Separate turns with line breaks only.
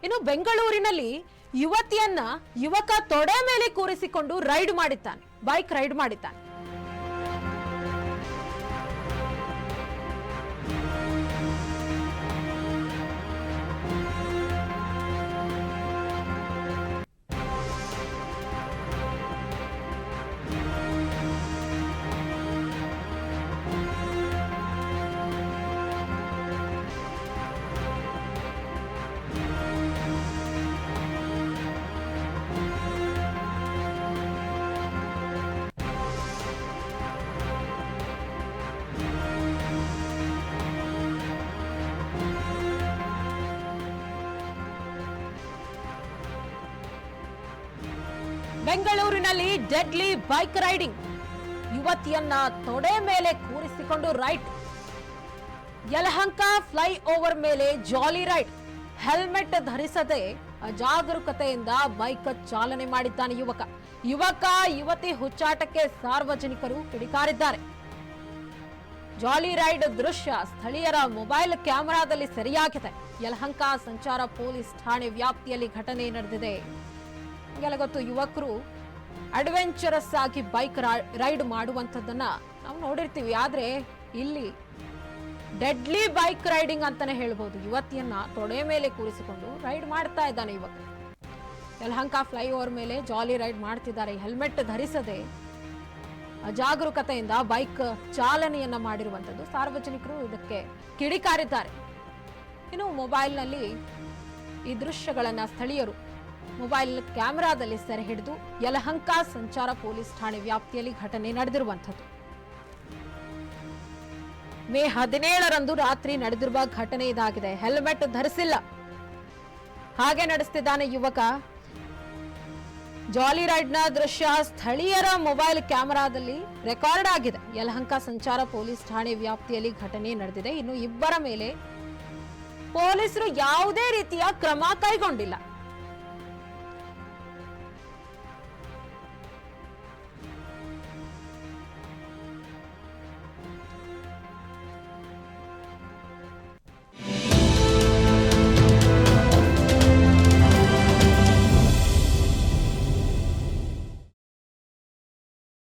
ಇನ್ನು ಬೆಂಗಳೂರಿನಲ್ಲಿ ಯುವತಿಯನ್ನ ಯುವಕ ತೊಡೆ ಮೇಲೆ ಕೂರಿಸಿಕೊಂಡು ರೈಡ್ ಮಾಡಿದ್ದಾನೆ, ಬೈಕ್ ರೈಡ್ ಮಾಡಿದ್ದಾನೆ. ಬೆಂಗಳೂರಿನಲ್ಲಿ ಡೆಡ್ಲಿ ಬೈಕ್ ರೈಡಿಂಗ್, ಯುವತಿಯನ್ನ ತೊಡೆ ಮೇಲೆ ಕೂರಿಸಿಕೊಂಡು ರೈಡ್. ಯಲಹಂಕ ಫ್ಲೈ ಓವರ್ ಮೇಲೆ ಜಾಲಿ ರೈಡ್. ಹೆಲ್ಮೆಟ್ ಧರಿಸದೆ ಅಜಾಗರೂಕತೆಯಿಂದ ಬೈಕ್ ಚಾಲನೆ ಮಾಡಿದ್ದಾನೆ ಯುವಕ ಯುವತಿ ಹುಚ್ಚಾಟಕ್ಕೆ ಸಾರ್ವಜನಿಕರು ಕಿಡಿಕಾರಿದ್ದಾರೆ. ಜಾಲಿ ರೈಡ್ ದೃಶ್ಯ ಸ್ಥಳೀಯರ ಮೊಬೈಲ್ ಕ್ಯಾಮೆರಾದಲ್ಲಿ ಸೆರೆಯಾಗಿದೆ. ಯಲಹಂಕ ಸಂಚಾರ ಪೊಲೀಸ್ ಠಾಣೆ ವ್ಯಾಪ್ತಿಯಲ್ಲಿ ಘಟನೆ ನಡೆದಿದೆ. ನಿಮಗೆಲ್ಲ ಗೊತ್ತು, ಯುವಕರು ಅಡ್ವೆಂಚರಸ್ ಆಗಿ ಬೈಕ್ ರೈಡ್ ಮಾಡುವಂಥದ್ದನ್ನ ನಾವು ನೋಡಿರ್ತೀವಿ. ಆದ್ರೆ ಇಲ್ಲಿ ಡೆಡ್ಲಿ ಬೈಕ್ ರೈಡಿಂಗ್ ಅಂತಾನೆ ಹೇಳ್ಬೋದು. ಯುವತಿಯನ್ನ ತೊಡೆ ಮೇಲೆ ಕೂರಿಸಿಕೊಂಡು ರೈಡ್ ಮಾಡ್ತಾ ಇದ್ದಾನೆ ಯುವಕ. ಯಲಹಂಕ ಫ್ಲೈಓವರ್ ಮೇಲೆ ಜಾಲಿ ರೈಡ್ ಮಾಡ್ತಿದ್ದಾರೆ. ಹೆಲ್ಮೆಟ್ ಧರಿಸದೆ ಅಜಾಗರೂಕತೆಯಿಂದ ಬೈಕ್ ಚಾಲನೆಯನ್ನ ಮಾಡಿರುವಂಥದ್ದು. ಸಾರ್ವಜನಿಕರು ಇದಕ್ಕೆ ಕಿಡಿಕಾರಿದ್ದಾರೆ. ಇನ್ನು ಮೊಬೈಲ್ನಲ್ಲಿ ಈ ದೃಶ್ಯಗಳನ್ನ ಸ್ಥಳೀಯರು ಮೊಬೈಲ್ ಕ್ಯಾಮೆರಾದಲ್ಲಿ ಸೆರೆ ಹಿಡಿದು ಯಲಹಂಕ ಸಂಚಾರ ಪೊಲೀಸ್ ಠಾಣೆ ವ್ಯಾಪ್ತಿಯಲ್ಲಿ ಘಟನೆ ನಡೆದಿರುವಂಥದ್ದು. ಮೇ 17ರಂದು ರಾತ್ರಿ ನಡೆದಿರುವ ಘಟನೆ ಇದಾಗಿದೆ. ಹೆಲ್ಮೆಟ್ ಧರಿಸಿಲ್ಲ, ಹಾಗೆ ನಡೆಸ್ತಿದ್ದಾನೆ ಯುವಕ. ಜಾಲಿ ರೈಡ್ನ ದೃಶ್ಯ ಸ್ಥಳೀಯರ ಮೊಬೈಲ್ ಕ್ಯಾಮೆರಾದಲ್ಲಿ ರೆಕಾರ್ಡ್ ಆಗಿದೆ. ಯಲಹಂಕ ಸಂಚಾರ ಪೊಲೀಸ್ ಠಾಣೆ ವ್ಯಾಪ್ತಿಯಲ್ಲಿ ಘಟನೆ ನಡೆದಿದೆ. ಇನ್ನು ಇಬ್ಬರ ಮೇಲೆ ಪೊಲೀಸರು ಯಾವುದೇ ರೀತಿಯ ಕ್ರಮ ಕೈಗೊಂಡಿಲ್ಲ.